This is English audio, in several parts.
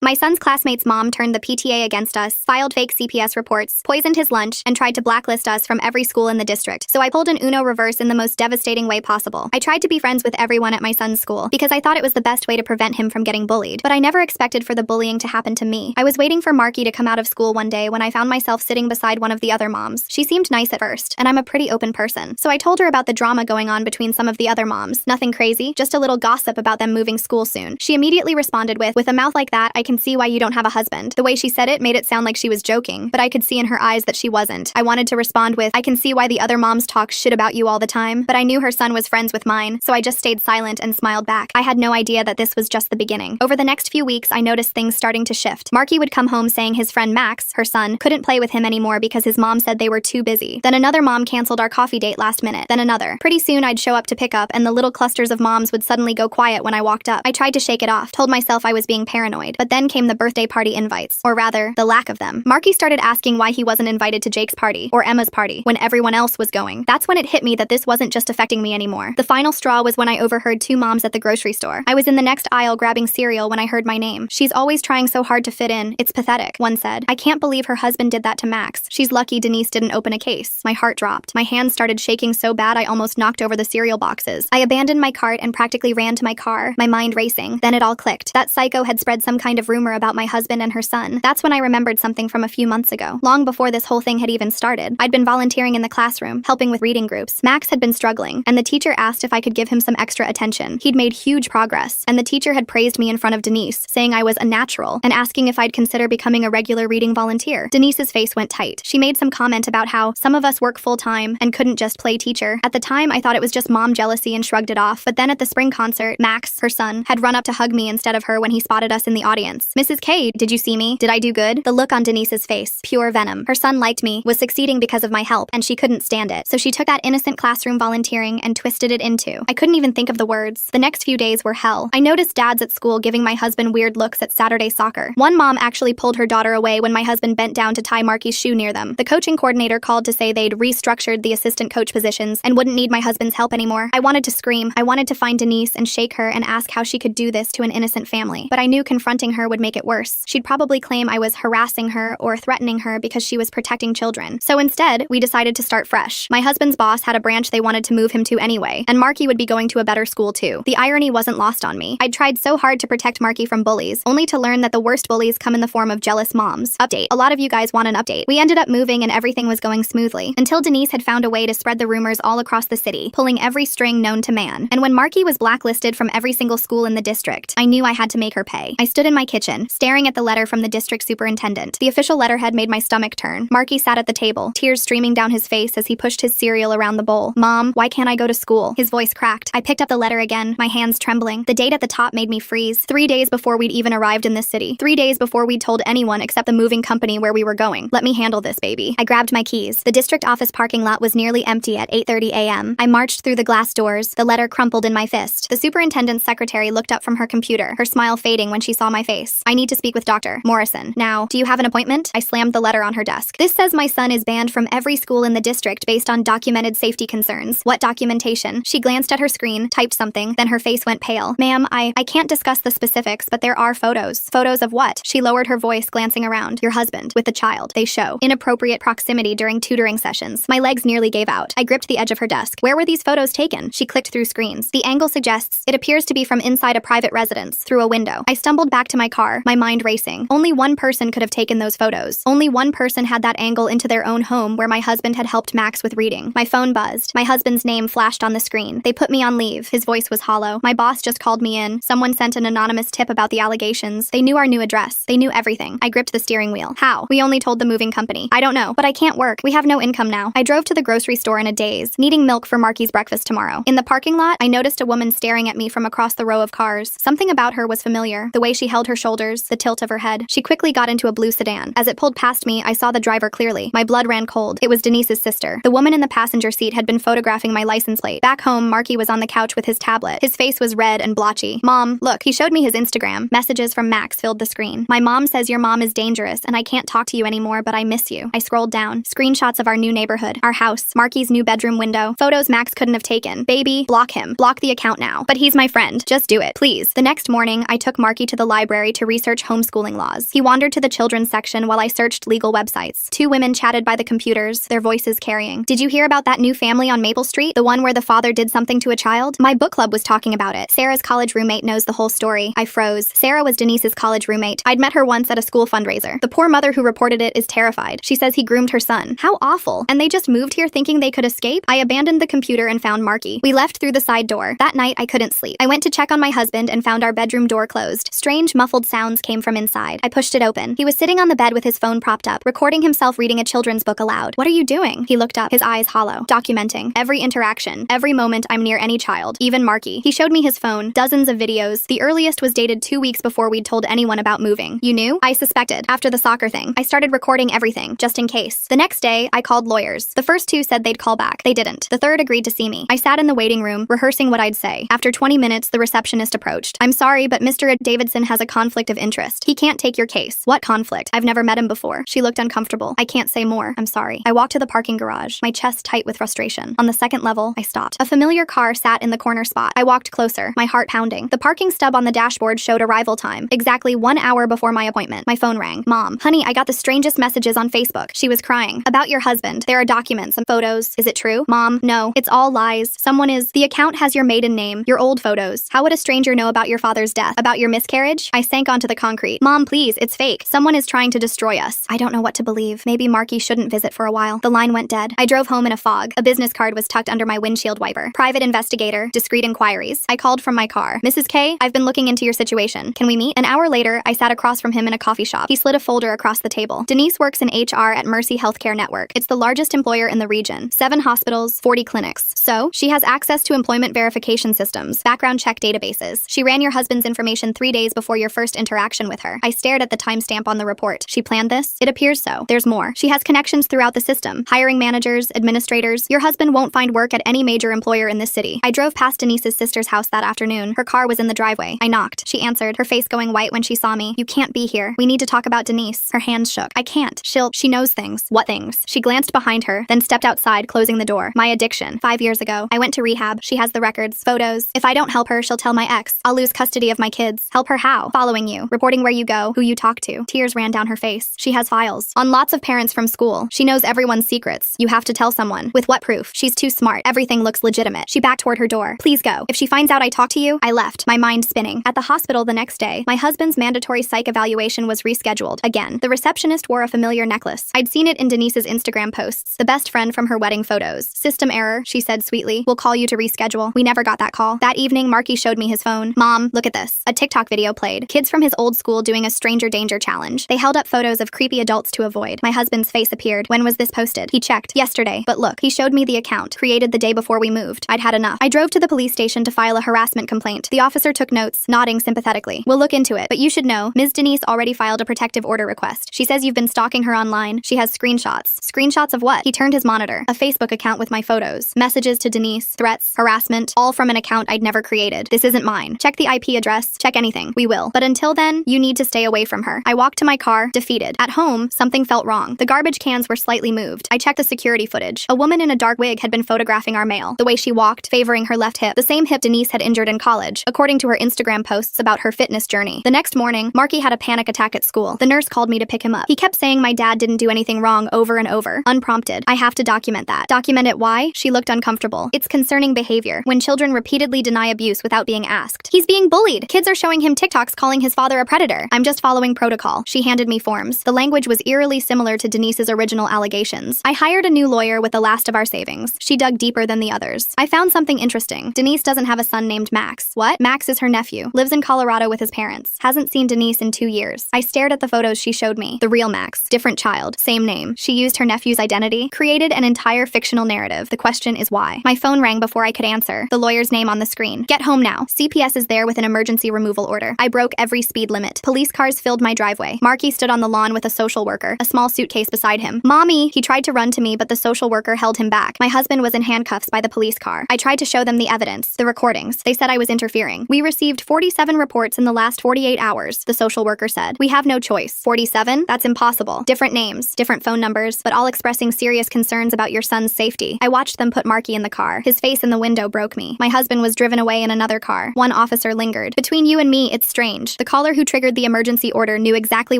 My son's classmate's mom turned the PTA against us, filed fake CPS reports, poisoned his lunch, and tried to blacklist us from every school in the district. So I pulled an Uno reverse in the most devastating way possible. I tried to be friends with everyone at my son's school because I thought it was the best way to prevent him from getting bullied. But I never expected for the bullying to happen to me. I was waiting for Marky to come out of school one day when I found myself sitting beside one of the other moms. She seemed nice at first, and I'm a pretty open person. So I told her about the drama going on between some of the other moms. Nothing crazy, just a little gossip about them moving school soon. She immediately responded with a mouth like that, I can see why you don't have a husband. The way she said it made it sound like she was joking, but I could see in her eyes that she wasn't. I wanted to respond with, I can see why the other moms talk shit about you all the time, but I knew her son was friends with mine, so I just stayed silent and smiled back. I had no idea that this was just the beginning. Over the next few weeks, I noticed things starting to shift. Marky would come home saying his friend Max, her son, couldn't play with him anymore because his mom said they were too busy. Then another mom canceled our coffee date last minute. Then another. Pretty soon I'd show up to pick up and the little clusters of moms would suddenly go quiet when I walked up. I tried to shake it off, told myself I was being paranoid, but then came the birthday party invites, or rather, the lack of them. Marky started asking why he wasn't invited to Jake's party, or Emma's party, when everyone else was going. That's when it hit me that this wasn't just affecting me anymore. The final straw was when I overheard two moms at the grocery store. I was in the next aisle grabbing cereal when I heard my name. She's always trying so hard to fit in. It's pathetic, one said. I can't believe her husband did that to Max. She's lucky Denise didn't open a case. My heart dropped. My hands started shaking so bad I almost knocked over the cereal boxes. I abandoned my cart and practically ran to my car, my mind racing. Then it all clicked. That psycho had spread some kind of rumor about my husband and her son. That's when I remembered something from a few months ago. Long before this whole thing had even started, I'd been volunteering in the classroom, helping with reading groups. Max had been struggling, and the teacher asked if I could give him some extra attention. He'd made huge progress, and the teacher had praised me in front of Denise, saying I was a natural, and asking if I'd consider becoming a regular reading volunteer. Denise's face went tight. She made some comment about how some of us work full-time and couldn't just play teacher. At the time, I thought it was just mom jealousy and shrugged it off, but then at the spring concert, Max, her son, had run up to hug me instead of her when he spotted us in the audience. Mrs. K, did you see me? Did I do good? The look on Denise's face, pure venom. Her son liked me, was succeeding because of my help, and she couldn't stand it. So she took that innocent classroom volunteering and twisted it into. I couldn't even think of the words. The next few days were hell. I noticed dads at school giving my husband weird looks at Saturday soccer. One mom actually pulled her daughter away when my husband bent down to tie Marky's shoe near them. The coaching coordinator called to say they'd restructured the assistant coach positions and wouldn't need my husband's help anymore. I wanted to scream. I wanted to find Denise and shake her and ask how she could do this to an innocent family. But I knew confronting her would make it worse. She'd probably claim I was harassing her or threatening her because she was protecting children. So instead, we decided to start fresh. My husband's boss had a branch they wanted to move him to anyway, and Marky would be going to a better school too. The irony wasn't lost on me. I'd tried so hard to protect Marky from bullies, only to learn that the worst bullies come in the form of jealous moms. Update. A lot of you guys want an update. We ended up moving and everything was going smoothly, until Denise had found a way to spread the rumors all across the city, pulling every string known to man. And when Marky was blacklisted from every single school in the district, I knew I had to make her pay. I stood in my kitchen, staring at the letter from the district superintendent. The official letterhead made my stomach turn. Marky sat at the table, tears streaming down his face as he pushed his cereal around the bowl. Mom, why can't I go to school? His voice cracked. I picked up the letter again, my hands trembling. The date at the top made me freeze. 3 days before we'd even arrived in this city. 3 days before we'd told anyone except the moving company where we were going. Let me handle this, baby. I grabbed my keys. The district office parking lot was nearly empty at 8:30 a.m. I marched through the glass doors, the letter crumpled in my fist. The superintendent's secretary looked up from her computer, her smile fading when she saw my face. I need to speak with Dr. Morrison. Now, do you have an appointment? I slammed the letter on her desk. This says my son is banned from every school in the district based on documented safety concerns. What documentation? She glanced at her screen, typed something, then her face went pale. Ma'am, I can't discuss the specifics, but there are photos. Photos of what? She lowered her voice, glancing around. Your husband, with the child. They show inappropriate proximity during tutoring sessions. My legs nearly gave out. I gripped the edge of her desk. Where were these photos taken? She clicked through screens. The angle suggests it appears to be from inside a private residence, through a window. I stumbled back to my car, my mind racing. Only one person could have taken those photos. Only one person had that angle into their own home where my husband had helped Max with reading. My phone buzzed. My husband's name flashed on the screen. They put me on leave. His voice was hollow. My boss just called me in. Someone sent an anonymous tip about the allegations. They knew our new address. They knew everything. I gripped the steering wheel. How? We only told the moving company. I don't know, but I can't work. We have no income now. I drove to the grocery store in a daze, needing milk for Marky's breakfast tomorrow. In the parking lot, I noticed a woman staring at me from across the row of cars. Something about her was familiar. The way she held her shoulders, the tilt of her head. She quickly got into a blue sedan. As it pulled past me, I saw the driver clearly. My blood ran cold. It was Denise's sister. The woman in the passenger seat had been photographing my license plate. Back home, Marky was on the couch with his tablet. His face was red and blotchy. Mom, look, he showed me his Instagram. Messages from Max filled the screen. My mom says your mom is dangerous and I can't talk to you anymore, but I miss you. I scrolled down. Screenshots of our new neighborhood, our house, Marky's new bedroom window, photos Max couldn't have taken. Baby, block him. Block the account now. But he's my friend. Just do it, please. The next morning, I took Marky to the library to research homeschooling laws. He wandered to the children's section while I searched legal websites. Two women chatted by the computers, their voices carrying. Did you hear about that new family on Maple Street? The one where the father did something to a child? My book club was talking about it. Sarah's college roommate knows the whole story. I froze. Sarah was Denise's college roommate. I'd met her once at a school fundraiser. The poor mother who reported it is terrified. She says he groomed her son. How awful. And they just moved here thinking they could escape? I abandoned the computer and found Marky. We left through the side door. That night, I couldn't sleep. I went to check on my husband and found our bedroom door closed. Strange, muffled sounds came from inside. I pushed it open. He was sitting on the bed with his phone propped up, recording himself reading a children's book aloud. What are you doing? He looked up, his eyes hollow, documenting every interaction, every moment I'm near any child, even Marky. He showed me his phone, dozens of videos. The earliest was dated 2 weeks before we'd told anyone about moving. You knew? I suspected. After the soccer thing, I started recording everything, just in case. The next day, I called lawyers. The first two said they'd call back. They didn't. The third agreed to see me. I sat in the waiting room, rehearsing what I'd say. After 20 minutes, the receptionist approached. I'm sorry, but Mr. Davidson has a conflict of interest. He can't take your case. What conflict? I've never met him before. She looked uncomfortable. I can't say more. I'm sorry. I walked to the parking garage, my chest tight with frustration. On the second level, I stopped. A familiar car sat in the corner spot. I walked closer, my heart pounding. The parking stub on the dashboard showed arrival time, exactly 1 hour before my appointment. My phone rang. Mom, honey, I got the strangest messages on Facebook. She was crying. About your husband. There are documents and photos. Is it true? Mom, no. It's all lies. Someone is. The account has your maiden name, your old photos. How would a stranger know about your father's death? About your miscarriage? I sank onto the concrete. Mom, please, it's fake. Someone is trying to destroy us. I don't know what to believe. Maybe Marky shouldn't visit for a while. The line went dead. I drove home in a fog. A business card was tucked under my windshield wiper. Private investigator, discreet inquiries. I called from my car. Mrs. K, I've been looking into your situation. Can we meet? An hour later, I sat across from him in a coffee shop. He slid a folder across the table. Denise works in HR at Mercy Healthcare Network. It's the largest employer in the region. 7 hospitals, 40 clinics. So, she has access to employment verification systems, background check databases. She ran your husband's information 3 days before your first interaction with her. I stared at the timestamp on the report. She planned this? It appears so. There's more. She has connections throughout the system. Hiring managers, administrators. Your husband won't find work at any major employer in this city. I drove past Denise's sister's house that afternoon. Her car was in the driveway. I knocked. She answered, her face going white when she saw me. You can't be here. We need to talk about Denise. Her hands shook. I can't. She knows things. What things? She glanced behind her, then stepped outside, closing the door. My addiction. 5 years ago. I went to rehab. She has the records, photos. If I don't help her, she'll tell my ex. I'll lose custody of my kids. Help her how? Following you. Reporting where you go, who you talk to. Tears ran down her face. She has files. On lots of parents from school. She knows everyone's secrets. You have to tell someone. With what proof? She's too smart. Everything looks legitimate. She backed toward her door. Please go. If she finds out I talked to you, I left, my mind spinning. At the hospital the next day, my husband's mandatory psych evaluation was rescheduled. Again, the receptionist wore a familiar necklace. I'd seen it in Denise's Instagram posts. The best friend from her wedding photos. System error, she said sweetly. We'll call you to reschedule. We never got that call. That evening, Marky showed me his phone. Mom, look at this. A TikTok video played. Kids from his old school doing a stranger danger challenge. They held up photos of creepy adults to avoid. My husband's face appeared. When was this posted? He checked. Yesterday. But look, he showed me the account, created the day before we moved. I'd had enough. I drove to the police station to file a harassment complaint. The officer took notes, nodding sympathetically. We'll look into it, but you should know, Ms. Denise already filed a protective order request. She says you've been stalking her online. She has screenshots. Screenshots of what? He turned his monitor. A Facebook account with my photos. Messages to Denise, threats, harassment, all from an account I'd never created. This isn't mine. Check the IP address, check anything. We will. But until then, you need to stay away from her. I walked to my car, defeated. At home, something felt wrong. The garbage cans were slightly moved. I checked the security footage. A woman in a dark wig had been photographing our mail. The way she walked, favoring her left hip. The same hip Denise had injured in college, according to her Instagram posts about her fitness journey. The next morning, Marky had a panic attack at school. The nurse called me to pick him up. He kept saying my dad didn't do anything wrong over and over. Unprompted. I have to document that. Document it why? She looked uncomfortable. It's concerning behavior. When children repeatedly deny abuse without being asked. He's being bullied. Kids are showing him TikToks calling his father a predator. I'm just following protocol. She handed me forms. The language was eerily similar to Denise's original allegations. I hired a new lawyer with the last of our savings. She dug deeper than the others. I found something interesting. Denise doesn't have a son named Max. What? Max is her nephew. Lives in Colorado with his parents. Hasn't seen Denise in 2 years. I stared at the photos she showed me. The real Max. Different child. Same name. She used her nephew's identity. Created an entire fictional narrative. The question is why. My phone rang before I could answer. The lawyer's name on the screen. Get home now. CPS is there with an emergency removal order. I broke every speed limit. Police cars filled my driveway. Marky stood on the lawn with a social worker, a small suitcase beside him. Mommy! He tried to run to me, but the social worker held him back. My husband was in handcuffs by the police car. I tried to show them the evidence, the recordings. They said I was interfering. We received 47 reports in the last 48 hours, the social worker said. We have no choice. 47? That's impossible. Different names, different phone numbers, but all expressing serious concerns about your son's safety. I watched them put Marky in the car. His face in the window broke me. My husband was driven away in another car. One officer lingered. Between you and me, it's strange. The The caller who triggered the emergency order knew exactly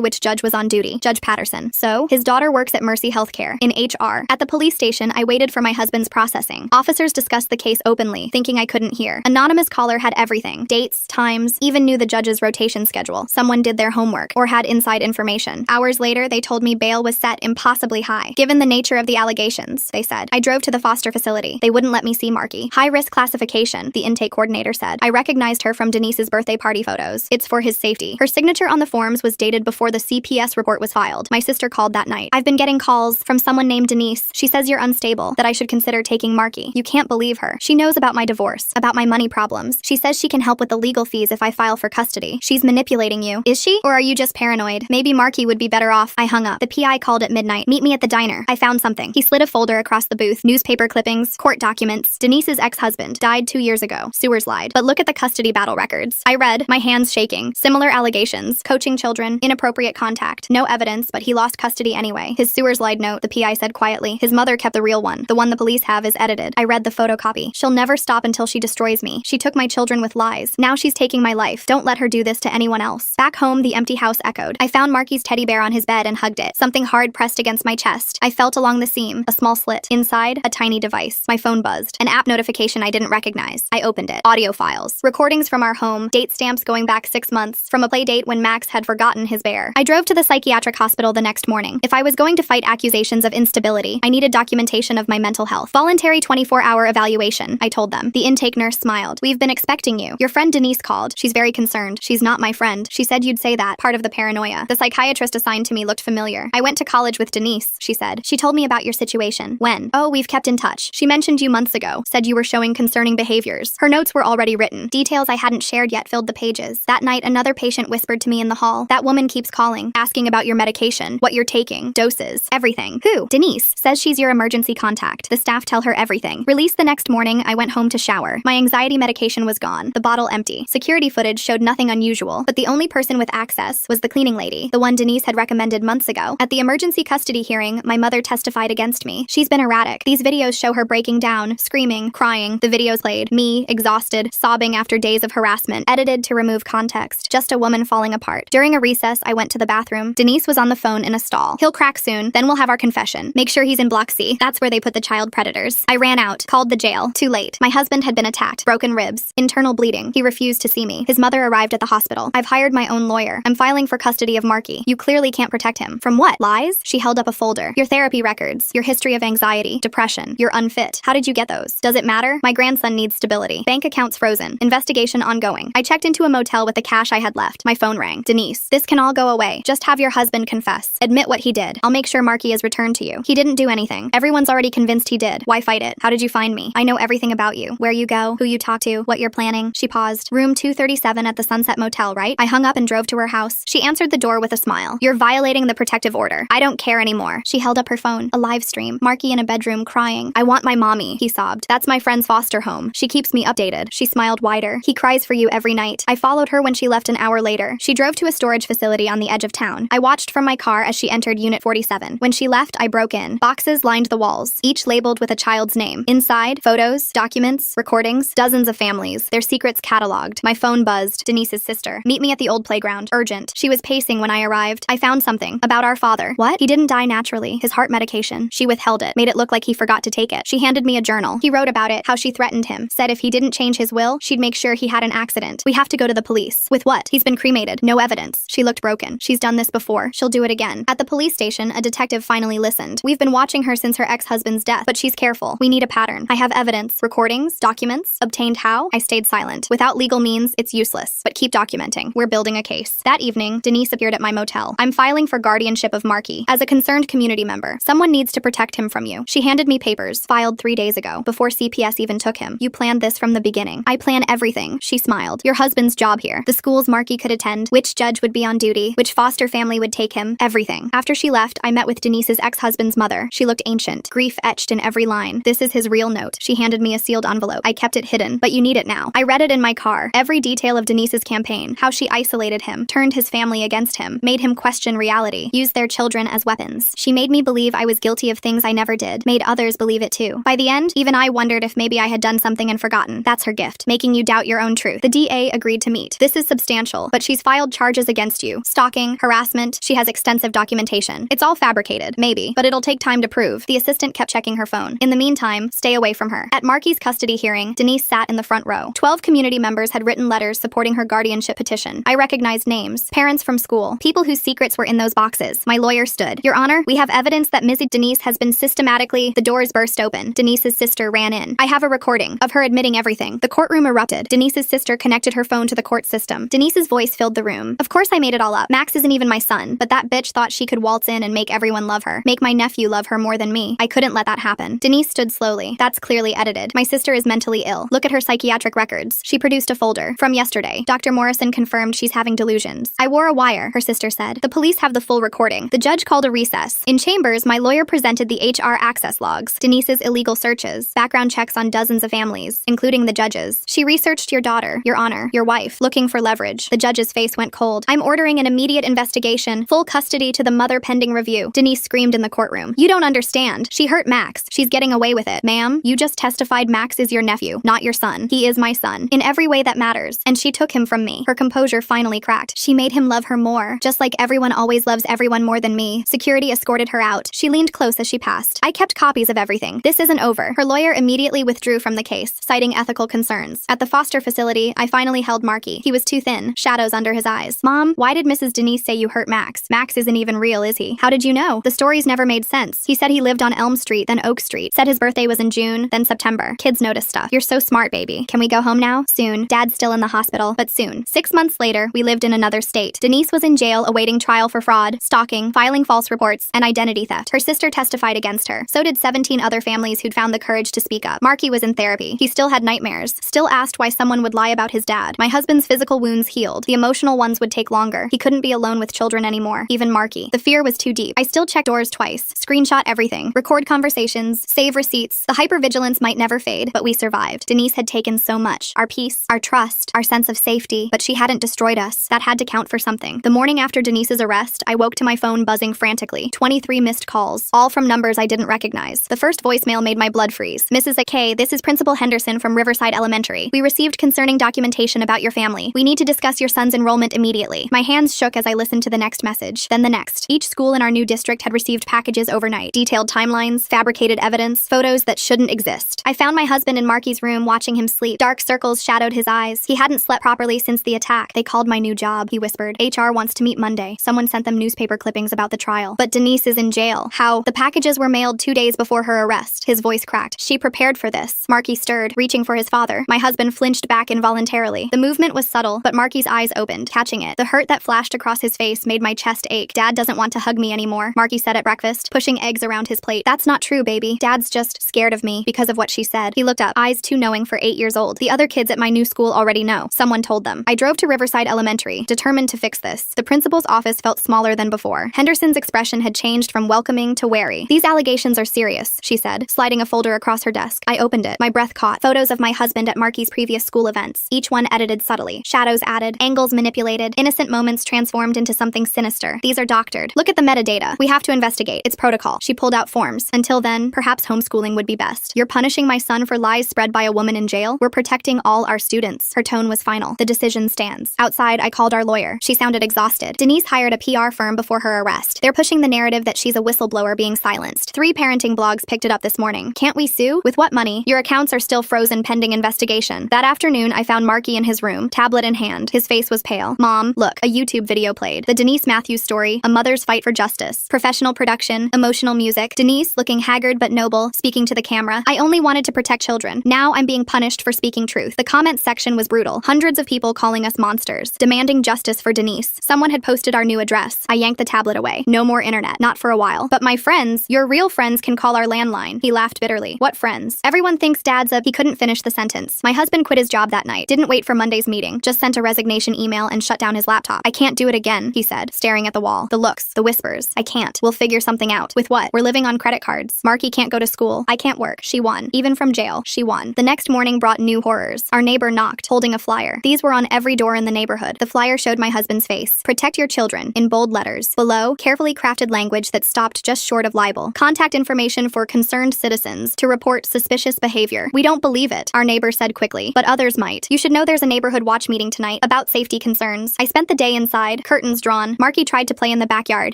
which judge was on duty, Judge Patterson. So, his daughter works at Mercy Healthcare, in HR. At the police station, I waited for my husband's processing. Officers discussed the case openly, thinking I couldn't hear. Anonymous caller had everything. Dates, times, even knew the judge's rotation schedule. Someone did their homework, or had inside information. Hours later, they told me bail was set impossibly high. Given the nature of the allegations, they said. I drove to the foster facility. They wouldn't let me see Marky. High-risk classification, the intake coordinator said. I recognized her from Denise's birthday party photos. It's for his safety. Her signature on the forms was dated before the CPS report was filed. My sister called that night. I've been getting calls from someone named Denise. She says you're unstable, that I should consider taking Marky. You can't believe her. She knows about my divorce, about my money problems. She says she can help with the legal fees if I file for custody. She's manipulating you. Is she? Or are you just paranoid? Maybe Marky would be better off. I hung up. The PI called at midnight. Meet me at the diner. I found something. He slid a folder across the booth. Newspaper clippings, court documents. Denise's ex-husband died 2 years ago. Sewers lied. But look at the custody battle records. I read, my hands shaking. Similar allegations. Coaching children. Inappropriate contact. No evidence, but he lost custody anyway. His Sewers lied note, the PI said quietly. His mother kept the real one. The one the police have is edited. I read the photocopy. She'll never stop until she destroys me. She took my children with lies. Now she's taking my life. Don't let her do this to anyone else. Back home, the empty house echoed. I found Marky's teddy bear on his bed and hugged it. Something hard pressed against my chest. I felt along the seam. A small slit. Inside, a tiny device. My phone buzzed. An app notification I didn't recognize. I opened it. Audio files. Recordings from our home. Date stamps going back 6 months. From a play date when Max had forgotten his bear. I drove to the psychiatric hospital the next morning. If I was going to fight accusations of instability, I needed documentation of my mental health. Voluntary 24-hour evaluation, I told them. The intake nurse smiled. We've been expecting you. Your friend Denise called. She's very concerned. She's not my friend. She said you'd say that. Part of the paranoia. The psychiatrist assigned to me looked familiar. I went to college with Denise, she said. She told me about your situation. When? Oh, we've kept in touch. She mentioned you months ago. Said you were showing concerning behaviors. Her notes were already written. Details I hadn't shared yet filled the pages. That night, another patient whispered to me in the hall. That woman keeps calling, asking about your medication, what you're taking, doses, everything. Who? Denise. Says she's your emergency contact. The staff tell her everything. Released the next morning, I went home to shower. My anxiety medication was gone. The bottle empty. Security footage showed nothing unusual, but the only person with access was the cleaning lady, the one Denise had recommended months ago. At the emergency custody hearing, my mother testified against me. She's been erratic. These videos show her breaking down, screaming, crying. The videos played. Me, exhausted, sobbing after days of harassment, edited to remove context. Just a woman falling apart. During a recess, I went to the bathroom. Denise was on the phone in a stall. He'll crack soon, then we'll have our confession. Make sure he's in Block C. That's where they put the child predators. I ran out, called the jail. Too late. My husband had been attacked. Broken ribs. Internal bleeding. He refused to see me. His mother arrived at the hospital. I've hired my own lawyer. I'm filing for custody of Marky. You clearly can't protect him. From what? Lies? She held up a folder. Your therapy records. Your history of anxiety, depression. You're unfit. How did you get those? Does it matter? My grandson needs stability. Bank accounts frozen. Investigation ongoing. I checked into a motel with the cash I had left. My phone rang. Denise, this can all go away. Just have your husband confess. Admit what he did. I'll make sure Marky is returned to you. He didn't do anything. Everyone's already convinced he did. Why fight it? How did you find me? I know everything about you. Where you go, who you talk to, what you're planning. She paused. Room 237 at the Sunset Motel, right? I hung up and drove to her house. She answered the door with a smile. You're violating the protective order. I don't care anymore. She held up her phone. A live stream. Marky in a bedroom crying. I want my mommy, he sobbed. That's my friend's foster home. She keeps me updated. She smiled wider. He cries for you every night. I followed her when she left an hour later. She drove to a storage facility on the edge of town. I watched from my car as she entered Unit 47. When she left, I broke in. Boxes lined the walls, each labeled with a child's name. Inside, photos, documents, recordings, dozens of families, their secrets cataloged. My phone buzzed. Denise's sister. Meet me at the old playground. Urgent. She was pacing when I arrived. I found something. About our father. What? He didn't die naturally. His heart medication. She withheld it. Made it look like he forgot to take it. She handed me a journal. He wrote about it, how she threatened him. Said if he didn't change his will, she'd make sure he had an accident. We have to go to the police. With what? He's been cremated. No evidence. She looked broken. She's done this before. She'll do it again. At the police station, a detective finally listened. We've been watching her since her ex-husband's death, but she's careful. We need a pattern. I have evidence. Recordings, documents. Obtained how? I stayed silent. Without legal means, it's useless. But keep documenting. We're building a case. That evening, Denise appeared at my motel. I'm filing for guardianship of Marky. As a concerned community member, someone needs to protect him from you. She handed me papers, filed 3 days ago, before CPS even took him. You planned this from the beginning. I plan everything. She smiled. Your husband's job here. The schools Marky could attend. Which judge would be on duty. Which foster family would take him. Everything. After she left, I met with Denise's ex-husband's mother. She looked ancient. Grief etched in every line. This is his real note. She handed me a sealed envelope. I kept it hidden, but you need it now. I read it in my car. Every detail of Denise's campaign. How she isolated him, turned his family against him, made him question reality, used their children as weapons. She made me believe I was guilty of things I never did, made others believe it too. By the end, even I wondered if maybe I had done something and forgotten. That's her gift, making you doubt your own truth. The DA agreed to meet. This is substantial. substantial, but she's filed charges against you. Stalking, harassment, she has extensive documentation. It's all fabricated, maybe, but it'll take time to prove. The assistant kept checking her phone. In the meantime, stay away from her. At Marky's custody hearing, Denise sat in the front row. 12 community members had written letters supporting her guardianship petition. I recognized names, parents from school, people whose secrets were in those boxes. My lawyer stood. Your Honor, we have evidence that Mrs. Denise has been systematically. The doors burst open. Denise's sister ran in. I have a recording of her admitting everything. The courtroom erupted. Denise's sister connected her phone to the court system. Denise's voice filled the room. Of course I made it all up. Max isn't even my son, but that bitch thought she could waltz in and make everyone love her. Make my nephew love her more than me. I couldn't let that happen. Denise stood slowly. That's clearly edited. My sister is mentally ill. Look at her psychiatric records. She produced a folder. From yesterday, Dr. Morrison confirmed she's having delusions. I wore a wire, her sister said. The police have the full recording. The judge called a recess. In chambers, my lawyer presented the HR access logs, Denise's illegal searches, background checks on dozens of families, including the judges. She researched your daughter, Your Honor, your wife, looking for leverage. The judge's face went cold. I'm ordering an immediate investigation, full custody to the mother pending review. Denise screamed in the courtroom. You don't understand. She hurt Max. She's getting away with it. Ma'am, you just testified Max is your nephew, not your son. He is my son, in every way that matters, and she took him from me. Her composure finally cracked. She made him love her more, just like everyone always loves everyone more than me. Security escorted her out. She leaned close as she passed. I kept copies of everything. This isn't over. Her lawyer immediately withdrew from the case, citing ethical concerns. At the foster facility, I finally held Marky. He was too thin, shadows under his eyes. Mom, why did Mrs. Denise say you hurt Max? Max isn't even real, is he? How did you know? The stories never made sense. He said he lived on Elm Street, then Oak Street. Said his birthday was in June, then September. Kids notice stuff. You're so smart, baby. Can we go home now? Soon. Dad's still in the hospital, but soon. 6 months later, we lived in another state. Denise was in jail awaiting trial for fraud, stalking, filing false reports, and identity theft. Her sister testified against her. So did 17 other families who'd found the courage to speak up. Marky was in therapy. He still had nightmares. Still asked why someone would lie about his dad. My husband's physical wounds healed. The emotional ones would take longer. He couldn't be alone with children anymore. Even Marky. The fear was too deep. I still checked doors twice. Screenshot everything. Record conversations. Save receipts. The hypervigilance might never fade, but we survived. Denise had taken so much. Our peace, our trust, our sense of safety, but she hadn't destroyed us. That had to count for something. The morning after Denise's arrest, I woke to my phone buzzing frantically. 23 missed calls, all from numbers I didn't recognize. The first voicemail made my blood freeze. Mrs. K, this is Principal Henderson from Riverside Elementary. We received concerning documentation about your family. We need to discuss your son's enrollment immediately. My hands shook as I listened to the next message, then the next. Each school in our new district had received packages overnight. Detailed timelines, fabricated evidence, photos that shouldn't exist. I found my husband in Marky's room watching him sleep. Dark circles shadowed his eyes. He hadn't slept properly since the attack. They called my new job, he whispered. HR wants to meet Monday. Someone sent them newspaper clippings about the trial. But Denise is in jail. How? The packages were mailed 2 days before her arrest. His voice cracked. She prepared for this. Marky stirred, reaching for his father. My husband flinched back involuntarily. The movement was subtle, but Marky's eyes opened, catching it. The hurt that flashed across his face made my chest ache. Dad doesn't want to hug me anymore, Marky said at breakfast, pushing eggs around his plate. That's not true, baby. Dad's just scared of me because of what she said. He looked up, eyes too knowing for 8 years old. The other kids at my new school already know. Someone told them. I drove to Riverside Elementary, determined to fix this. The principal's office felt smaller than before. Henderson's expression had changed from welcoming to wary. These allegations are serious, she said, sliding a folder across her desk. I opened it. My breath caught. Photos of my husband at Marky's previous school events, each one edited subtly. Shadows added, angles manipulated, innocent moments transformed into something sinister. These are doctored. Look at the metadata. We have to investigate. It's protocol. She pulled out forms. Until then, perhaps homeschooling would be best. You're punishing my son for lies spread by a woman in jail? We're protecting all our students. Her tone was final. The decision stands. Outside, I called our lawyer. She sounded exhausted. Denise hired a PR firm before her arrest. They're pushing the narrative that she's a whistleblower being silenced. 3 parenting blogs picked it up this morning. Can't we sue? With what money? Your accounts are still frozen pending investigation. That afternoon, I found Marky in his room, tablet in hand. His face was pale. Mom, look, a YouTube video played. The Denise Matthews story, a mother's fight for justice. Professional production, emotional music. Denise, looking haggard but noble, speaking to the camera. I only wanted to protect children. Now I'm being punished for speaking truth. The comment section was brutal. Hundreds of people calling us monsters, demanding justice for Denise. Someone had posted our new address. I yanked the tablet away. No more internet. Not for a while. But my friends, your real friends can call our landline. He laughed bitterly. What friends? Everyone thinks Dad's a... He couldn't finish the sentence. My husband quit his job that night. Didn't wait for Monday's meeting. Just sent a resignation email and shut down his laptop. I can't do it again, he said, staring at the wall. The looks, the whispers. I can't. We'll figure something out. With what? We're living on credit cards. Marky can't go to school. I can't work. She won. Even from jail, she won. The next morning brought new horrors. Our neighbor knocked, holding a flyer. These were on every door in the neighborhood. The flyer showed my husband's face. Protect your children, in bold letters. Below, carefully crafted language that stopped just short of libel. Contact information for concerned citizens to report suspicious behavior. We don't believe it, our neighbor said quickly, but others might. You should know there's a neighborhood watch meeting tonight. about safety concerns. I spent the day inside, curtains drawn. Marky tried to play in the backyard,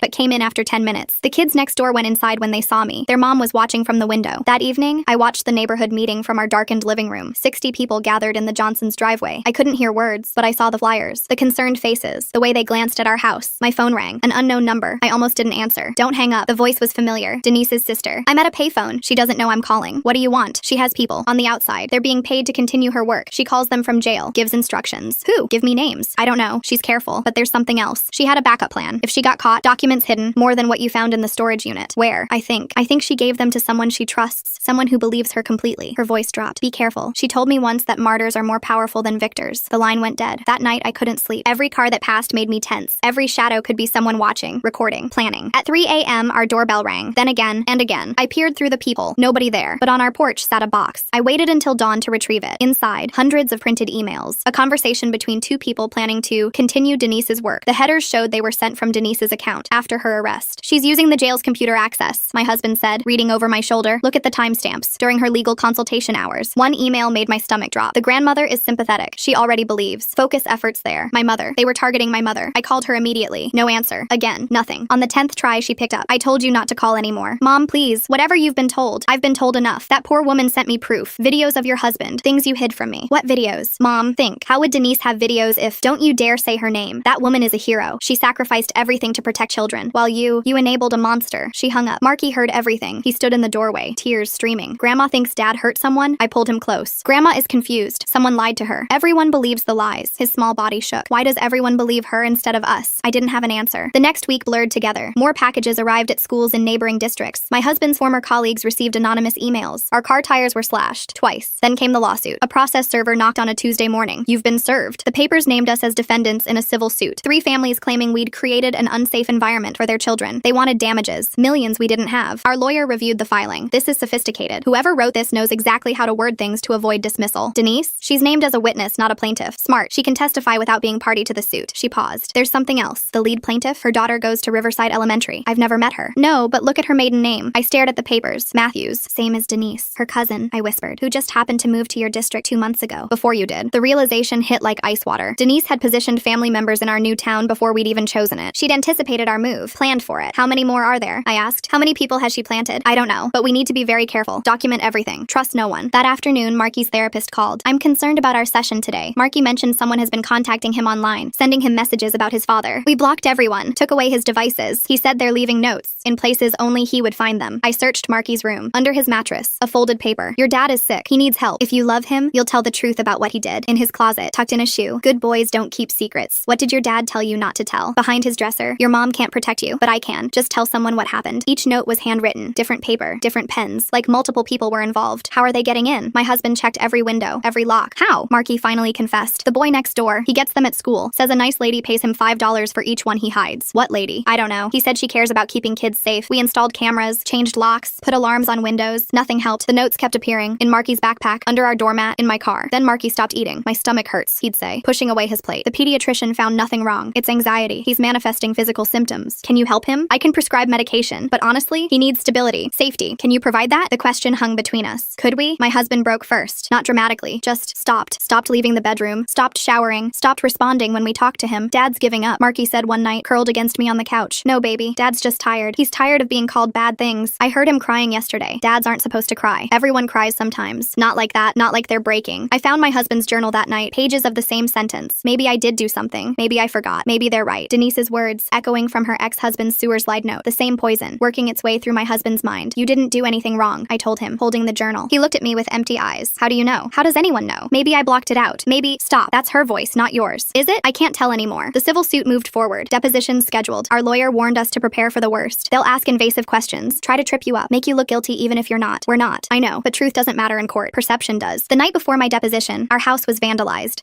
but came in after 10 minutes. The kids next door went inside when they saw me. Their mom was watching from the window. That evening, I watched the neighborhood meeting from our darkened living room. 60 people gathered in the Johnsons' driveway. I couldn't hear words, but I saw the flyers, the concerned faces, the way they glanced at our house. My phone rang. An unknown number. I almost didn't answer. Don't hang up. The voice was familiar. Denise's sister. I'm at a payphone. She doesn't know I'm calling. What do you want? She has people on the outside. They're being paid to continue her work. She calls them from jail. Gives instructions. Who? Give me names. I don't know. She's careful, but there's something else. She had a backup plan. If she got caught, documents hidden, more than what you found in the storage unit. Where? I think she gave them to someone she trusts, someone who believes her completely. Her voice dropped. Be careful. She told me once that martyrs are more powerful than victors. The line went dead. That night, I couldn't sleep. Every car that passed made me tense. Every shadow could be someone watching, recording, planning. At 3 a.m., our doorbell rang. Then again and again. I peered through the peephole. Nobody there. But on our porch sat a box. I waited until dawn to retrieve it. Inside, hundreds of printed emails. A conversation between two people planning to continue Denise's work. The headers showed they were sent from Denise's account after her arrest. She's using the jail's computer access, my husband said, reading over my shoulder. Look at the timestamps. During her legal consultation hours. One email made my stomach drop. The grandmother is sympathetic. She already believes. Focus efforts there. My mother. They were targeting my mother. I called her immediately. No answer. Again, nothing. On the 10th try, she picked up. I told you not to call anymore. Mom, please. Whatever you've been told. I've been told enough. That poor woman sent me proof. Videos of your husband. Things you hid from me. What videos? Mom, think. How would Denise have videos if... Don't you dare say her name. That woman is a hero. She sacrificed everything to protect children. While you enabled a monster. She hung up. Marky heard everything. He stood in the doorway, tears streaming. Grandma thinks Dad hurt someone? I pulled him close. Grandma is confused. Someone lied to her. Everyone believes the lies. His small body shook. Why does everyone believe her instead of us? I didn't have an answer. The next week blurred together. More packages arrived at schools in neighboring districts. My husband's former colleagues received anonymous emails. Our car tires were slashed. Twice. Then came the lawsuit. A process server knocked on a Tuesday morning. You've been served. The papers named us as defendants in a civil suit. 3 families claiming we'd created an unsafe environment for their children. They wanted damages. Millions we didn't have. Our lawyer reviewed the filing. This is sophisticated. Whoever wrote this knows exactly how to word things to avoid dismissal. Denise? She's named as a witness, not a plaintiff. Smart. She can testify without being party to the suit. She paused. There's something else. The lead plaintiff, her daughter goes to Riverside Elementary. I've never met her. No, but look at her maiden name. I stared at the papers. Matthews. Same as Denise. Her cousin, I whispered, who just happened to move to your district 2 months ago. Before you did. The realization hit like ice water. Denise had positioned family members in our new town before we'd even chosen it. She'd anticipated our move. Planned for it. How many more are there? I asked. How many people has she planted? I don't know, but we need to be very careful. Document everything. Trust no one. That afternoon, Marky's therapist called. I'm concerned about our session today. Marky mentioned someone has been contacting him online, sending him messages about his father. We blocked everyone, took away his devices. He said they're leaving notes, in places only he would find them. I searched Marky's room. Under his mattress, a folded paper. Your dad is sick. He needs help. If you love him, you'll tell the truth about what he did. In his closet, tucked in a shoe. Good boys don't keep secrets. What did your dad tell you not to tell? Behind his dresser. Your mom can't protect you, but I can. Just tell someone what happened. Each note was handwritten. Different paper, different pens. Like multiple people were involved. How are they getting in? My husband checked every window, every lock. How? Marky finally confessed. The boy next door. He gets them at school. Says a nice lady pays him $5 for each one he hides. What lady? I don't know. He said she cares about keeping kids safe. We installed cameras, changed locks, put alarms on windows. Nothing helped. The notes kept appearing. In Marky's backpack, under our doormat, in my car. Then Marky stopped eating. My stomach hurts, he'd say, pushing away his plate. The pediatrician found nothing wrong. It's anxiety. He's manifesting physical symptoms. Can you help him? I can prescribe medication, but honestly, he needs stability, safety. Can you provide that? The question hung between us. Could we? My husband broke first. Not dramatically, just stopped. Stopped leaving the bedroom, stopped showering, stopped responding when we talked to him. Dad's giving up, Marky said one night, curled against me on the couch. No, baby. Dad's just tired. He's tired of being called bad things. I heard him crying yesterday. Dads aren't supposed to cry. Everyone cries sometimes. Not like that. Not like they're breaking. I found my husband's journal that night. Pages of the same sentence. Maybe I did do something. Maybe I forgot. Maybe they're right. Denise's words, echoing from her ex-husband's sewer slide note. The same poison, working its way through my husband's mind. You didn't do anything wrong, I told him, holding the journal. He looked at me with empty eyes. How do you know? How does anyone know? Maybe I blocked it out. Maybe... Stop. That's her voice, not yours. Is it? I can't tell anymore. The civil suit moved forward. Depositions scheduled. Our lawyer warned us to prepare for the worst. They'll ask invasive questions, try to trip you up, make you look guilty even if you're not. We're not. I know, but truth doesn't matter in court. Perception does. The night before my deposition, our house was vandalized.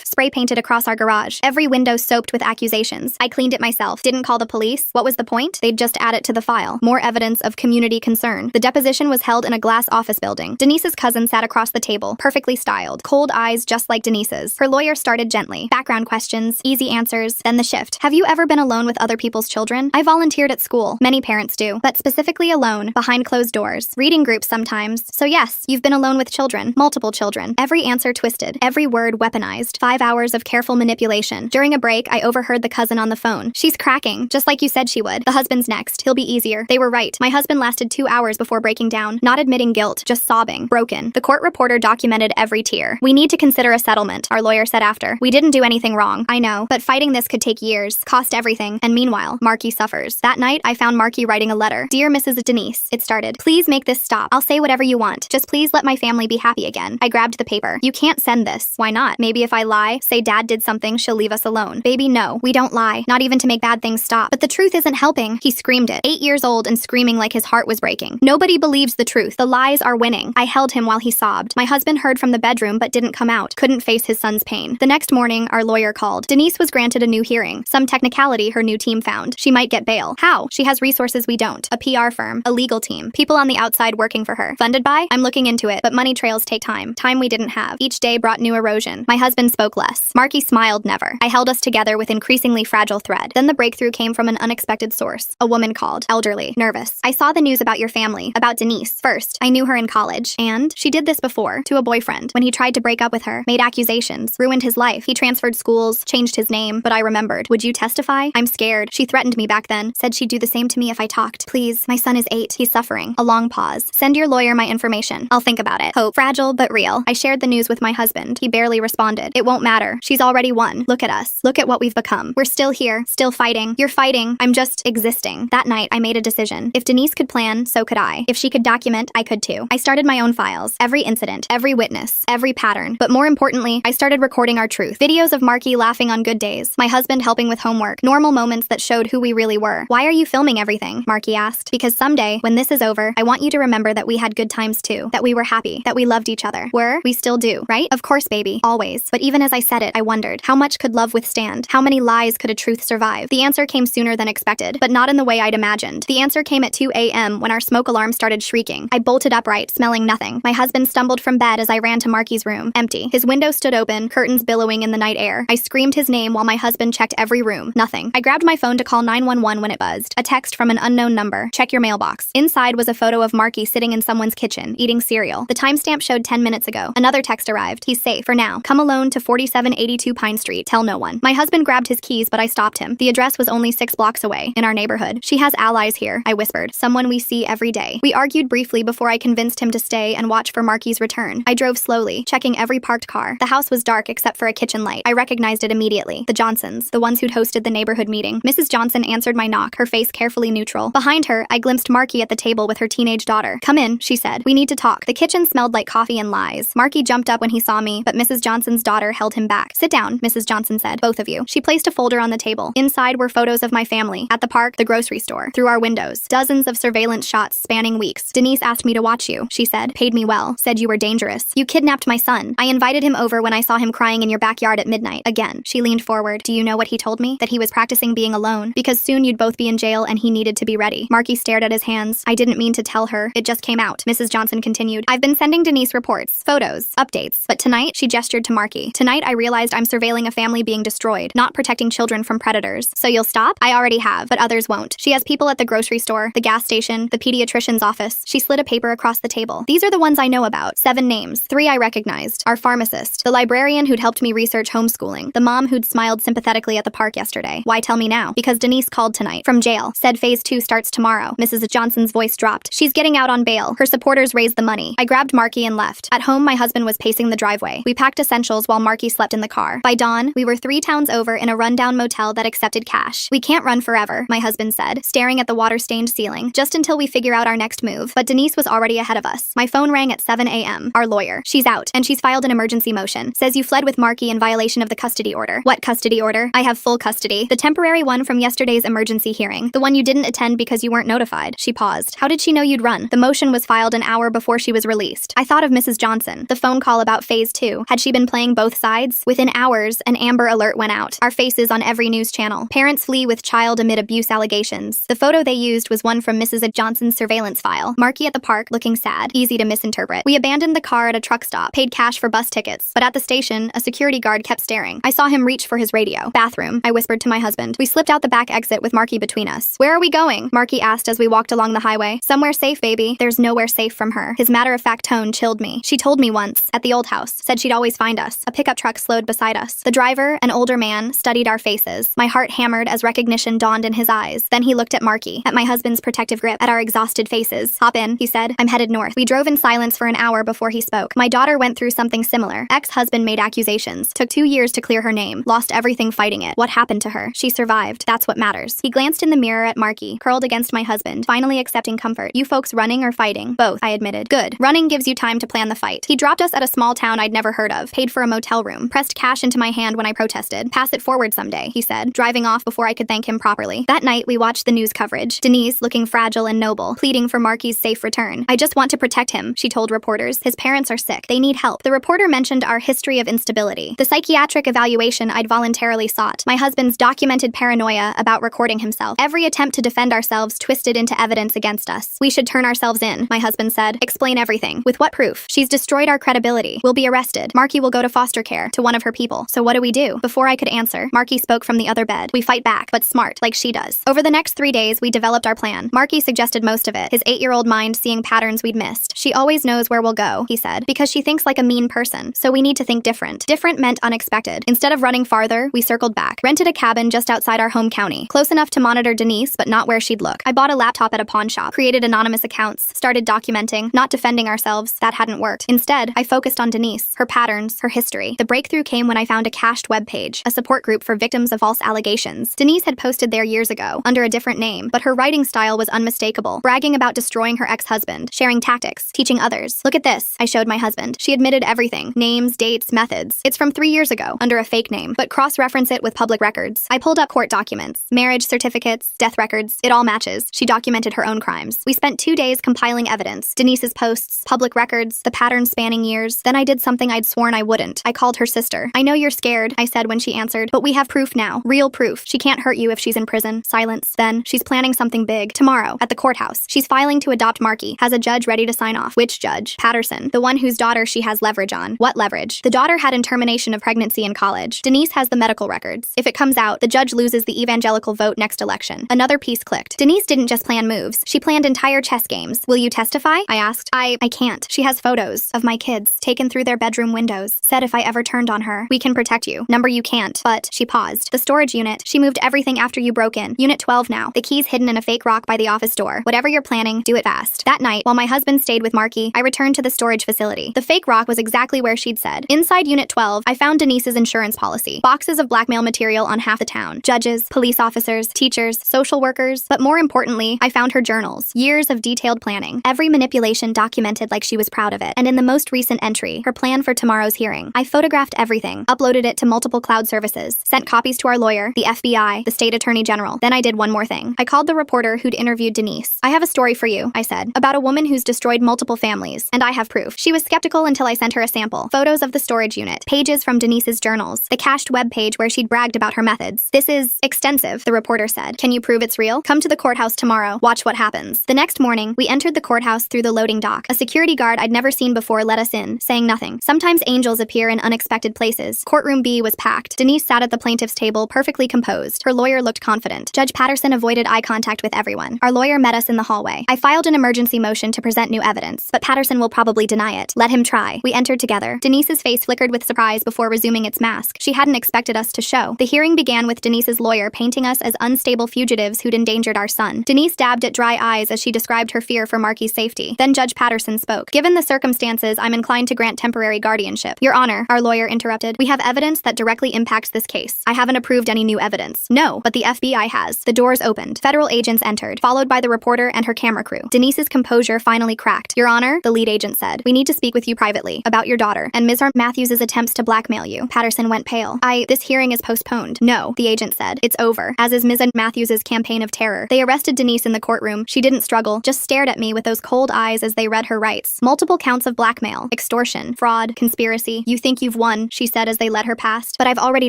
Spray painted across our garage. Every window soaked with accusations. I cleaned it myself. Didn't call the police. What was the point? They'd just add it to the file. More evidence of community concern. The deposition was held in a glass office building. Denise's cousin sat across the table, perfectly styled. Cold eyes just like Denise's. Her lawyer started gently. Background questions, easy answers, then the shift. Have you ever been alone with other people's children? I volunteered at school. Many parents do. But specifically alone, behind closed doors. Reading groups sometimes. So yes, you've been alone with children. Multiple children. Every answer twisted. Every word weaponized. 5 hours of careful manipulation. During a break, I overheard the cousin on the phone. She's cracking, just like you said she would. The husband's next. He'll be easier. They were right. My husband lasted 2 hours before breaking down, not admitting guilt, just sobbing, broken. The court reporter documented every tear. We need to consider a settlement, our lawyer said after. We didn't do anything wrong, I know, but fighting this could take years, cost everything, and meanwhile, Marky suffers. That night, I found Marky writing a letter. Dear Mrs. Denise, it started. Please make this stop. I'll say whatever you want. Just please let my family be happy again. I grabbed the paper. You can't send this. Why not? Maybe if I lie, say Dad did something, she'll leave us alone. Baby, no. We don't lie. Not even to make bad things stop. But the truth isn't helping. He screamed it. 8 years old and screaming like his heart was breaking. Nobody believes the truth. The lies are winning. I held him while he sobbed. My husband heard from the bedroom but didn't come out. Couldn't face his son's pain. The next morning, our lawyer called. Denise was granted a new hearing. Some technicality her new team found. She might get bail. How? She has resources we don't. A PR firm. A legal team. People on the outside working for her. Funded by? I'm looking into it, but money trails take time. Time we didn't have. Each day brought new erosion. My husband spoke less. Marky smiled never. I held us together with increasingly fragile thread. Then the breakthrough came from an unexpected source. A woman called. Elderly. Nervous. I saw the news about your family. About Denise. First, I knew her in college. And she did this before. To a boyfriend. When he tried to break up with her. Made accusations. Ruined his life. He transferred schools. Changed his name. But I remembered. Would you testify? I'm scared. She threatened me back then. Said she'd do the same to me if I talked. Please. My son is 8. He's suffering. A long pause. Send your lawyer my information. I'll think about it. Hope. Fragile but real. I shared the news with my husband. He barely responded. It won't matter. She's already won. Look at us. Look at what we've become. We're still here. Still fighting. You're fighting. I'm just existing. That night, I made a decision. If Denise could plan, so could I. If she could document, I could too. I started my own files. Every incident. Every witness. Every pattern. But more importantly, I started recording our truth. Videos of Marky laughing on good days. My husband helping with homework. Normal moments that showed who we really were. Why are you filming everything? Marky asked. Because someday, when this is over, I want you to remember that we had good times too. That we were happy. That we loved each other. We still do, right? Of course, baby. Always. But even as I said it, I wondered, how much could love withstand? How many lies could a truth survive? The answer came sooner than expected, but not in the way I'd imagined. The answer came at 2 a.m. when our smoke alarm started shrieking. I bolted upright, smelling nothing. My husband stumbled from bed as I ran to Marky's room. Empty. His window stood open, curtains billowing in the night air. I screamed his name while my husband checked every room. Nothing. I grabbed my phone to call 911 when it buzzed. A text from an unknown number. Check your mailbox. Inside was a photo of Marky sitting in someone's kitchen, eating cereal. The timestamp showed 10 minutes ago. Another text arrived. He's safe for now. Come alone to 4782 Pine Street. Tell no one. My husband grabbed his keys, but I stopped him. The address was only 6 blocks away, in our neighborhood. She has allies here, I whispered. Someone we see every day. We argued briefly before I convinced him to stay and watch for Marky's return. I drove slowly, checking every parked car. The house was dark except for a kitchen light. I recognized it immediately. The Johnsons, the ones who'd hosted the neighborhood meeting. Mrs. Johnson answered my knock, her face carefully neutral. Behind her, I glimpsed Marky at the table with her teenage daughter. Come in, she said. We need to talk. The kitchen smelled like coffee and lies. Marky jumped up when he saw me, but Mrs. Johnson's daughter held him back. Sit down, Mrs. Johnson said. Both of you. She placed a folder on the table. Inside were photos of my family. At the park, the grocery store. Through our windows. Dozens of surveillance shots spanning weeks. Denise asked me to watch you, she said. Paid me well. Said you were dangerous. You kidnapped my son. I invited him over when I saw him crying in your backyard at midnight. Again. She leaned forward. Do you know what he told me? That he was practicing being alone. Because soon you'd both be in jail and he needed to be ready. Marky stared at his hands. I didn't mean to tell her. It just came out. Mrs. Johnson continued. I've been sending Denise reports, photos, updates. But tonight, she gestured to Marky. Tonight, I realized I'm surveilling a family being destroyed, not protecting children from predators. So you'll stop? I already have, but others won't. She has people at the grocery store, the gas station, the pediatrician's office. She slid a paper across the table. These are the ones I know about. 7 names. 3 I recognized. Our pharmacist, the librarian who'd helped me research homeschooling, the mom who'd smiled sympathetically at the park yesterday. Why tell me now? Because Denise called tonight. From jail. Said phase 2 starts tomorrow. Mrs. Johnson's voice dropped. She's getting out on bail. Her supporters raised the money. I grabbed Marky and left. At home, my husband was pacing the driveway. We packed essentials while Marky slept in the car. By dawn, we were 3 towns over in a rundown motel that accepted cash. We can't run forever, my husband said, staring at the water-stained ceiling, just until we figure out our next move. But Denise was already ahead of us. My phone rang at 7 a.m. Our lawyer. She's out, and she's filed an emergency motion. Says you fled with Marky in violation of the custody order. What custody order? I have full custody. The temporary one from yesterday's emergency hearing. The one you didn't attend because you weren't notified. She paused. How did she know you'd run? The motion was filed an hour before she was released. I thought of Mrs. Johnson. The phone call about phase 2. Had she been playing both sides? Within hours, an Amber Alert went out. Our faces on every news channel. Parents flee with child amid abuse allegations. The photo they used was one from Mrs. Johnson's surveillance file. Marky at the park, looking sad. Easy to misinterpret. We abandoned the car at a truck stop. Paid cash for bus tickets. But at the station, a security guard kept staring. I saw him reach for his radio. Bathroom, I whispered to my husband. We slipped out the back exit with Marky between us. Where are we going? Marky asked as we walked along the highway. Somewhere safe, baby. There's nowhere safe from her. His matter-of-fact tone chilled me. She told me once, at the old house, said she'd always find us. A pickup truck truck slowed beside us. The driver, an older man, studied our faces. My heart hammered as recognition dawned in his eyes. Then he looked at Marky, at my husband's protective grip, at our exhausted faces. "Hop in," he said. "I'm headed north." We drove in silence for an hour before he spoke. "My daughter went through something similar. Ex-husband made accusations. Took 2 years to clear her name. Lost everything fighting it. What happened to her? She survived. That's what matters." He glanced in the mirror at Marky, curled against my husband, finally accepting comfort. "You folks running or fighting?" "Both," I admitted. "Good. Running gives you time to plan the fight." He dropped us at a small town I'd never heard of, paid for a motel room, pressed cash into my hand when I protested. "Pass it forward someday," he said, driving off before I could thank him properly. That night, we watched the news coverage. Denise, looking fragile and noble, pleading for Marky's safe return. "I just want to protect him," she told reporters. "His parents are sick. They need help." The reporter mentioned our history of instability, the psychiatric evaluation I'd voluntarily sought, my husband's documented paranoia about recording himself, every attempt to defend ourselves twisted into evidence against us. "We should turn ourselves in," my husband said. "Explain everything." "With what proof? She's destroyed our credibility. We'll be arrested. Marky will go to foster care, to one of her people. So what do we do?" Before I could answer, Marky spoke from the other bed. "We fight back, but smart, like she does." Over the next 3 days, we developed our plan. Marky suggested most of it, his 8-year-old mind seeing patterns we'd missed. "She always knows where we'll go," he said, "because she thinks like a mean person. So we need to think different." Different meant unexpected. Instead of running farther, we circled back, rented a cabin just outside our home county, close enough to monitor Denise, but not where she'd look. I bought a laptop at a pawn shop, created anonymous accounts, started documenting, not defending ourselves. That hadn't worked. Instead, I focused on Denise, her patterns, her history. The breakthrough came when I found a cached webpage, a support group for victims of false allegations. Denise had posted there years ago, under a different name, but her writing style was unmistakable, bragging about destroying her ex-husband, sharing tactics, teaching others. "Look at this," I showed my husband. She admitted everything, names, dates, methods. It's from 3 years ago, under a fake name, but cross-reference it with public records. I pulled up court documents, marriage certificates, death records. It all matches. She documented her own crimes. We spent 2 days compiling evidence, Denise's posts, public records, the pattern spanning years. Then I did something I'd sworn I wouldn't. I called her sister. "I know you're scared," I said when she answered, "but we have proof now. Real proof. She can't hurt you if she's in prison." Silence. Then, "She's planning something big. Tomorrow, at the courthouse. She's filing to adopt Marky. Has a judge ready to sign off." "Which judge?" "Patterson. The one whose daughter she has leverage on." "What leverage?" "The daughter had termination of pregnancy in college. Denise has the medical records. If it comes out, the judge loses the evangelical vote next election." Another piece clicked. Denise didn't just plan moves. She planned entire chess games. "Will you testify?" I asked. I can't. She has photos of my kids, taken through their bedroom windows. Said if I ever turned on her, "We can protect you." Number you can't. But, she paused. "The storage unit. She moved everything after you broke in. Unit 12 now. The key's hidden in a fake rock by the office door. Whatever you're planning, do it fast." That night, while my husband stayed with Marky, I returned to the storage facility. The fake rock was exactly where she'd said. Inside Unit 12, I found Denise's insurance policy. Boxes of blackmail material on half the town. Judges, police officers, teachers, social workers. But more importantly, I found her journals. Years of detailed planning. Every manipulation documented like she was proud of it. And in the most recent entry, her plan for tomorrow's hearing. I photographed everything, uploaded it to multiple cloud services, sent copies to our lawyer, the FBI, the state attorney general. Then I did one more thing. I called the reporter who'd interviewed Denise. "I have a story for you," I said, "about a woman who's destroyed multiple families, and I have proof." She was skeptical until I sent her a sample. Photos of the storage unit, pages from Denise's journals, the cached web page where she'd bragged about her methods. "This is extensive," the reporter said. "Can you prove it's real? Come to the courthouse tomorrow. Watch what happens." The next morning, we entered the courthouse through the loading dock. A security guard I'd never seen before let us in, saying nothing. Sometimes angels appear in unexpected places. Courtroom B was packed. Denise sat at the plaintiff's table, perfectly composed. Her lawyer looked confident. Judge Patterson avoided eye contact with everyone. Our lawyer met us in the hallway. I filed an emergency motion to present new evidence, but Patterson will probably deny it. Let him try. We entered together. Denise's face flickered with surprise before resuming its mask. She hadn't expected us to show. The hearing began with Denise's lawyer painting us as unstable fugitives who'd endangered our son. Denise dabbed at dry eyes as she described her fear for Marky's safety. Then Judge Patterson spoke. "Given the circumstances, I'm inclined to grant temporary guardianship." "Your Honor," our lawyer interrupted, "we have evidence that directly impacts this case. I haven't approved any new evidence." "No, but the FBI has." The doors opened. Federal agents entered, followed by the reporter and her camera crew. Denise's composure finally cracked. "Your Honor," the lead agent said, "we need to speak with you privately about your daughter and Ms. Matthews's attempts to blackmail you." Patterson went pale. This hearing is postponed." "No," the agent said. "It's over, as is Ms. Matthews's campaign of terror." They arrested Denise in the courtroom. She didn't struggle, just stared at me with those cold eyes as they read her rights. Multiple counts of blackmail, extortion, fraud, conspiracy. "You think you've won," she said as they led her past, "but I've already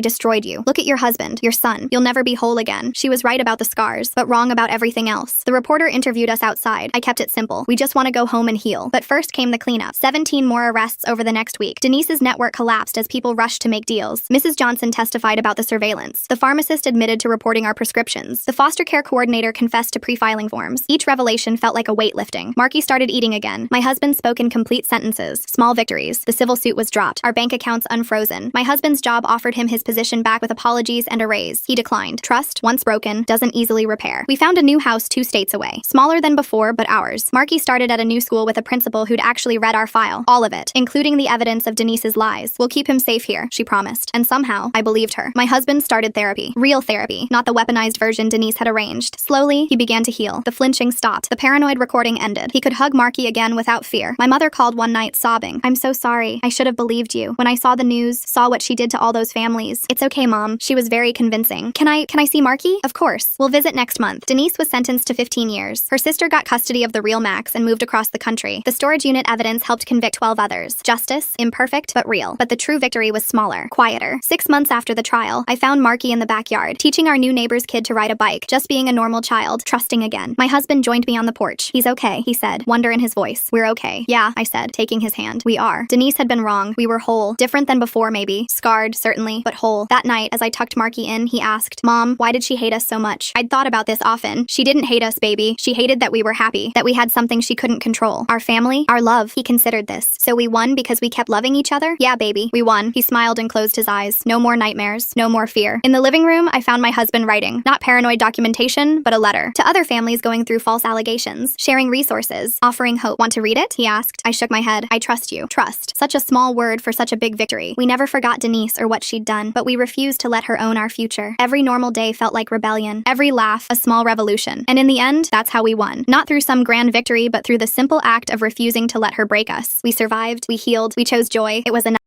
destroyed you. Look at your husband, your son. You'll never be whole again." She was right about the scars, but wrong about everything else. The reporter interviewed us outside. I kept it simple. "We just want to go home and heal." But first came the cleanup. 17 more arrests over the next week. Denise's network collapsed as people rushed to make deals. Mrs. Johnson testified about the surveillance. The pharmacist admitted to reporting our prescriptions. The foster care coordinator confessed to pre-filing forms. Each revelation felt like a weight lifting. Marky started eating again. My husband spoke in complete sentences. Small victories. The civil suit was dropped. Our bank accounts unfrozen. My husband's job offered him his position back with apologies and a raise. He declined. Trust, once broken, doesn't easily repair. We found a new house 2 states away. Smaller than before, but ours. Marky started at a new school with a principal who'd actually read our file. All of it, including the evidence of Denise's lies. We'll keep him safe here, she promised. And somehow, I believed her. My husband started therapy. Real therapy, not the weaponized version Denise had arranged. Slowly, he began to heal. The flinching stopped. The paranoid recording ended. He could hug Marky again without fear. My mother called one night, sobbing. I'm so sorry. I should have believed you. When I saw the news, saw what she did to all those families. It's okay, Mom. She was very convincing. Can I see Marky? Of course. We'll visit next month. Denise was sentenced to 15 years. Her sister got custody of the real Max and moved across the country. The storage unit evidence helped convict 12 others. Justice, imperfect but real. But the true victory was smaller, quieter. 6 months after the trial, I found Marky in the backyard, teaching our new neighbor's kid to ride a bike, just being a normal child, trusting again. My husband joined me on the porch. He's okay, he said, wonder in his voice. We're okay. Yeah, I said, taking his hand. We are. Denise had been wrong. We were whole. Different than before, maybe. Scarred, certainly, but whole. That night, as I tucked Marky in, he asked, Mom, why did she hate us so much? I'd thought about this often. She didn't hate us, baby. She hated that we were happy, that we had something she couldn't control. Our family, our love. He considered this. So we won because we kept loving each other? Yeah, baby, we won. He smiled and closed his eyes. No more nightmares. No more fear. In the living room, I found my husband writing. Not paranoid documentation, but a letter. To other families going through false allegations. Sharing resources. Offering hope. Want to read it? He asked. I shook my head. I trust you. Trust. Such a small word for such a big victory. We never forgot Denise or what she'd done, but we refused to let her own our future. Every normal day felt like rebellion. Every laugh, a small revolution. And in the end, that's how we won. Not through some grand victory, but through the simple act of refusing to let her break us. We survived. We healed. We chose joy. It was enough.